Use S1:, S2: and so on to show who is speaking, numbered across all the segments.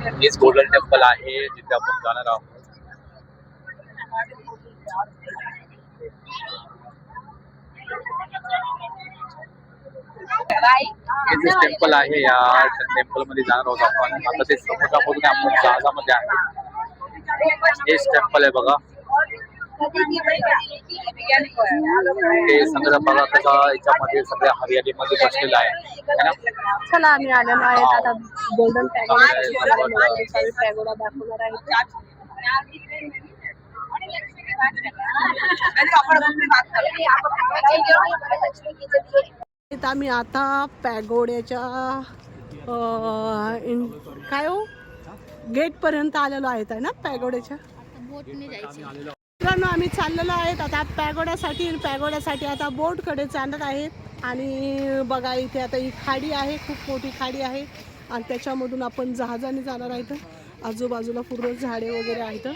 S1: हेच golden temple आहे जिथे आपण जाणार आहोत. हे जे टेम्पल आहे या टेम्पल मध्ये जाणार आहोत आपण. आता ते समुद्रामधून आपण जहाजामध्ये आहे. हेच टेम्पल आहे बघा. ते सगळं बघा कसं याच्यामध्ये सगळ्या हरियालीमध्ये बसलेलं आहे.
S2: चला आम्ही आलेलो आहेत आता गोल्डन पॅगोडा दाखवणार आहे. आम्ही आता पॅगोड्याच्या काय हो गेट पर्यंत आलेलो आहेत ना पॅगोड्याच्या. मित्रांनो आम्ही चाललेलो आहेत आता पॅगोड्यासाठी आता बोटकडे चालत आहेत. आणि बघा इथे आता ही खाडी आहे, खूप मोठी खाडी आहे आणि त्याच्यामधून आपण जहाजाने जाणार आहेत. आजूबाजूला पूर्ण झाडे वगैरे आहेत.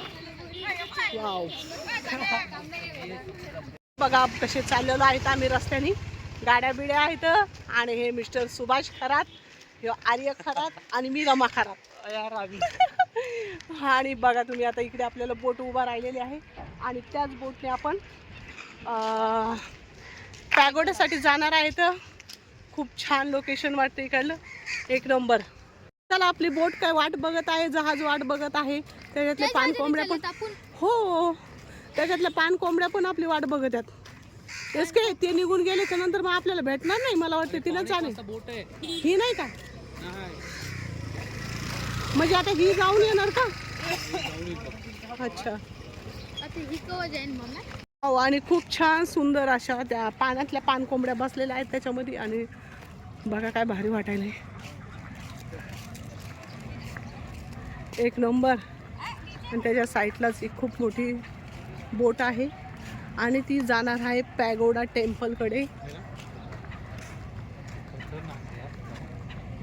S2: वाव बघा कसे चाललेलो आहेत आम्ही रस्त्याने. गाड्या बिड्या आहेत आणि हे मिस्टर सुभाष खरात, हे आर्य खरात आणि मी रमा खरात यार आम्ही. आणि बघा तुम्ही आता इकडे आपल्याला बोट उभा राहिलेली आहे आणि त्याच बोटने आपण पॅगोड्यासाठी जाणार आहेत. खूप छान लोकेशन वाटतं इकडलं, एक नंबर. चला आपली बोट काय वाट बघत आहे, जहाज वाट बघत आहे. त्याच्यातले पाणकोंबड्या पण हो त्याच्यातल्या पाणकोंबड्या पण आपली वाट बघत आहेत. तेच काय ते निघून गेले तर नंतर मग आपल्याला भेटणार नाही. मला वाटतं तिला चालेल. ही नाही का म्हणजे आता ही जाऊन येणार का? अच्छा हो. आणि खूप छान सुंदर अशा त्या पाण्यातल्या पाणकोंबड्या बसलेल्या आहेत त्याच्यामध्ये. आणि बघा काय भारी वाटायला, एक नंबर. आणि त्याच्या साईडलाच एक खूप मोठी बोट आहे आणि ती जाणार आहे पॅगोडा टेम्पलकडे.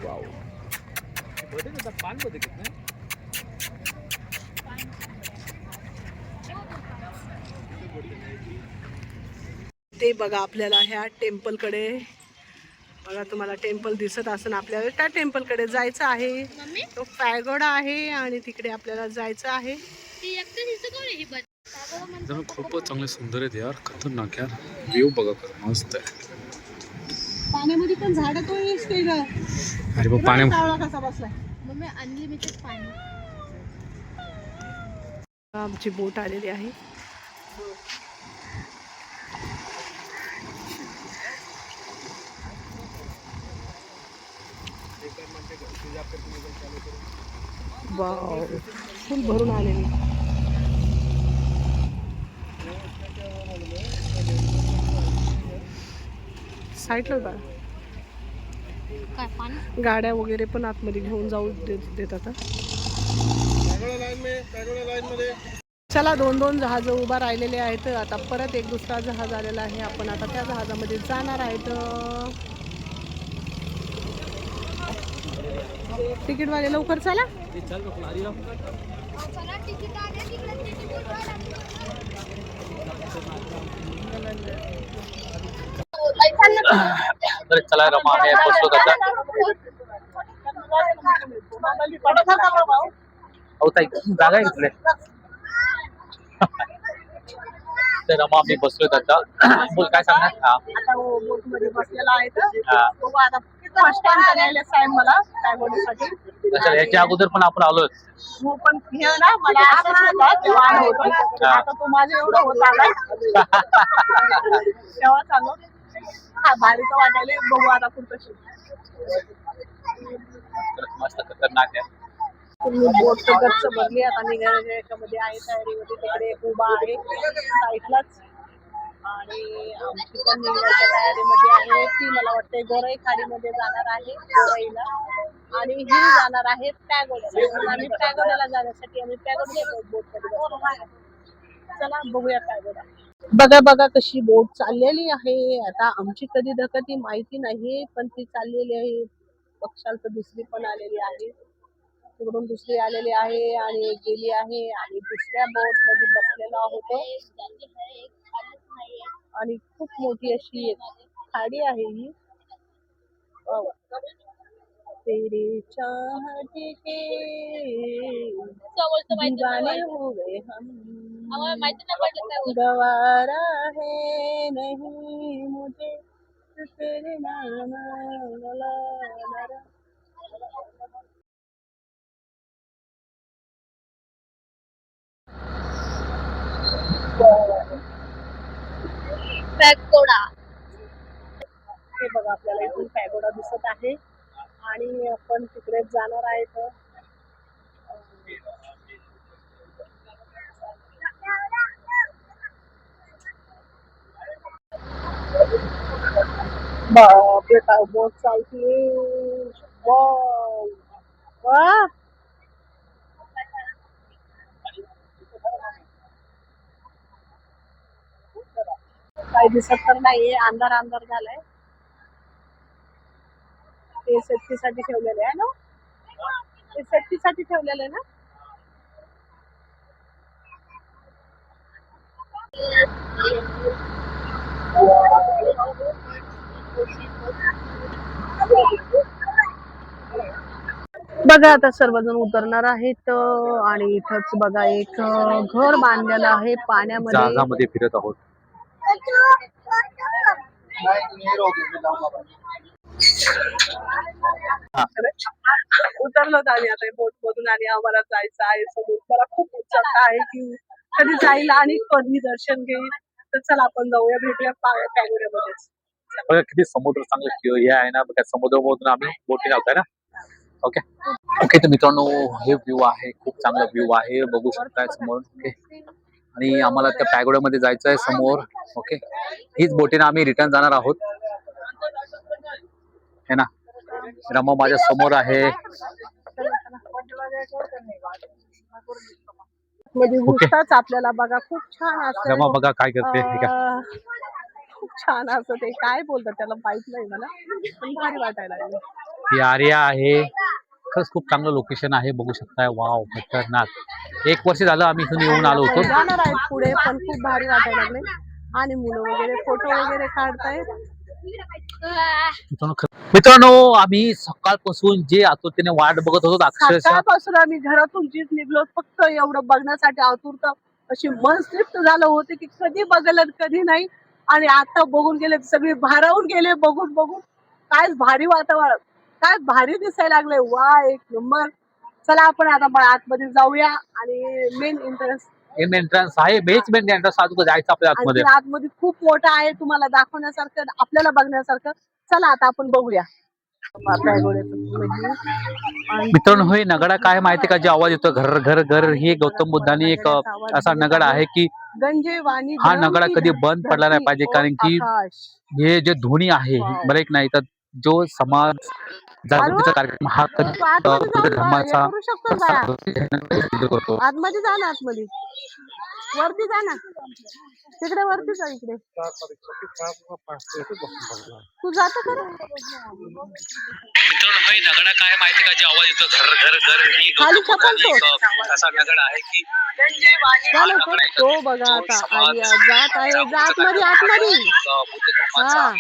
S2: वाव ते बघा आपल्याला ह्या टेम्पलकडे बघा, तुम्हाला टेम्पल दिसत असेल. आपल्याला त्या टेम्पलकडे जायचं आहे. तो पॅगोडा आहे आणि तिकडे आपल्याला जायचं आहे.
S1: खूपच चांगले सुंदर आहेत यार, खतरनाक यार. व्ह्यू बघा कसं मस्त आहे.
S2: पाण्यामध्ये पण झाड तो असते का?
S1: अरे बघ पाण्या
S2: कसा बसलाय. मम्मी अनलिमिटेड पाणी. आमची बोट आलेली आहे. वाव फुल भरून आलेली. साईडला बघा गाड्या वगैरे पण आतमध्ये घेऊन जाऊ देतात. चला दोन दोन जहाज उभा राहिलेले आहेत. आता परत एक दुसरा जहाज आलेला आहे. आपण आता त्या जहाजामध्ये जाणार आहेत. तिकीटवाले लवकर चला.
S1: तर चला रमा आहे बसलो त्याचा. जागा घेतले तर रमा आम्ही बसलोय त्याचा. बोल काय सांगणार.
S2: आता बोट मध्ये बसलेला आहे मला पॅगोड्यासाठी.
S1: याच्या अगोदर पण आपण आलोय.
S2: हो पण हे ना मला असंच होता तेव्हा होतं. आता तो माझ्या एवढं होत आलाय तेव्हा चालू भारी तर वाटायला. बघू आता पुढचं.
S1: मस्त खतरनाक आहे.
S2: बोट गच्च भरली आता निघायच्या याच्यामध्ये आहे, तयारीमध्ये. तिकडे एक उभा आहे साईडलाच आणि आमची पण निघण्याच्या तयारीमध्ये आहे. ती मला वाटते गोराई खाडीमध्ये जाणार आहे, गोराईला. आणि ही जाणार आहे पॅगोड्याला. आम्ही पॅगोड्याला जाण्यासाठी आम्ही पॅगोड्याच्या बोटमध्ये. चला बघूया पॅगोडा. बघा बघा कशी बोट चाललेली आहे. आता आमची कधी धकती माहिती नाही पण ती चाललेली आहे. पक्षाल तर दुसरी पण आलेली आहे, तिकडून दुसरी आलेली आहे आणि गेली आहे. आणि दुसऱ्या बोट मध्ये बसलेलो आहोत आणि खूप मोठी अशी खाडी आहे ही. तेरे चाहत के दीवाने हो गए हम, गवारा है नहीं मुझे तेरे नाम, ला ला ला ला।
S3: पॅगोडा.
S2: हे बघा आपल्याला इथून पॅगोडा दिसत आहे आणि आपण तिकडेच जाणार आहे तर बापरे काय बोट चालते. वाव वा काही दिसत तर नाहीये, अंधार अंधार झालाय. ते सेफ्टीसाठी ठेवलेले आहे ना, ते सेफ्टीसाठी ठेवलेले आहे ना. बघा आता सर्वजण उतरणार आहेत आणि इथंच बघा एक घर बांधलेलं आहे पाण्यामध्ये.
S1: जहाजामध्ये फिरत आहोत.
S2: उतरलो आम्ही आता बोट मधून आणि आम्हाला जायचं आहे समोर. मला खूप उत्सुकता आहे की कधी जाईल आणि कधी दर्शन घेईल. तर चला आपण जाऊया, भेटूया पॅगोड्यामध्येच.
S1: बघा किती समुद्र चांगलं हे आहे ना, बघा समुद्रामधून आम्ही बोटीने आहोत ना. ओके ओके तर मित्रांनो हे व्ह्यू आहे, खूप चांगला व्ह्यू आहे, बघू शकताय समोर. ओके आणि आम्हाला त्या पॅगोड्यामध्ये जायचं आहे समोर. ओके हीच बोटीने आम्ही रिटर्न जाणार आहोत है ना. रमा माझ्या समोर आहे.
S2: मध्ये घुसताच आपल्याला बघा खूप छान असं
S1: रमा बघा काय करते हे का.
S2: खूप छान असं ते काय बोलतात त्याला माहित नाही मला, पण भारी वाटायला लागलं.
S1: ही आर्या आहे. खरंच खूप चांगलं लोकेशन आहे, बघू शकताय. वाव खतरनाक. 1 वर्ष झालं आम्ही इथून येऊन आलो होतो.
S2: जाणार आहेत पुढे पण खूप भारी वाटायला लागले आणि मुलं वगैरे फोटो वगैरे काढतायत.
S1: मित्रांनो आम्ही सकाळपासून जे आतुरतेने वाट बघत होतो अक्षरशः.
S2: सकाळपासून आम्ही घरातून जीत निघलो फक्त एवढं बघण्यासाठी. आतुरता अशी मन तृप्त झालं होतं की कधी बघायला कधी नाही. आणि आता बघून गेले सगळे भारावून गेले बघून बघून. काय भारी वातावरण, काय भारी दिसायला लागले. वा एक नंबर. चला आपण आता आतमध्ये जाऊया आणि मेन
S1: एंट्रन्स आहे, बेसमेंट एंट्रन्स अजून जायचं आपल्या आतमध्ये.
S2: आतमध्ये खूप मोठा आहे, तुम्हाला दाखवण्यासारखं आपल्याला बघण्यासारखं. चला आता आपण बघूया.
S1: मित्रांनो हे नगाडा काय माहिती का, जे आवाज येतो घर घर घर, हे गौतम बुद्धांनी एक असा नगाडा आहे की हा नगाडा कधी बंद पडला नाही पाहिजे, कारण की हे जे ध्वनी आहे बरं एक नाही तर जो समाज जागृतीचा कार्यक्रम हा कधी धर्माचा करतो.
S2: आतमध्ये जा ना, आतमध्ये वरती जा ना, तिकडे वरती जा. इकडे तू जातो का?
S1: मित्रांनो हे नगाडा काय माहिती का, जे आवाज येतो घर घर घर, ही गौतम बुद्धांनी असा नगाडा आहे की
S2: तो बघा आता आलिया जात आहे. जात मध्ये आतमध्ये हा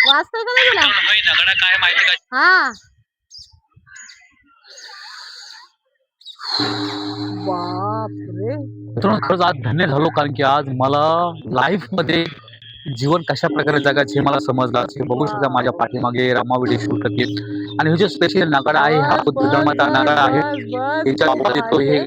S2: वाचतोय का नाही तुला?
S1: नगाडा काय माहिती का.
S2: हा बापरे.
S1: मित्रांनो खरंच आज धन्य झालो, कारण की आज मला लाईफ मध्ये जीवन कशा प्रकारे जगायचे हे मला समजलं. हे बघू शकता माझ्या पाठीमागे रमा व्हिडिओ शूट करते आणि हे जो स्पेशल नगाडा आहे हा बुद्ध धर्माचा नगाडा आहे. त्याच्या आवाज येतो हे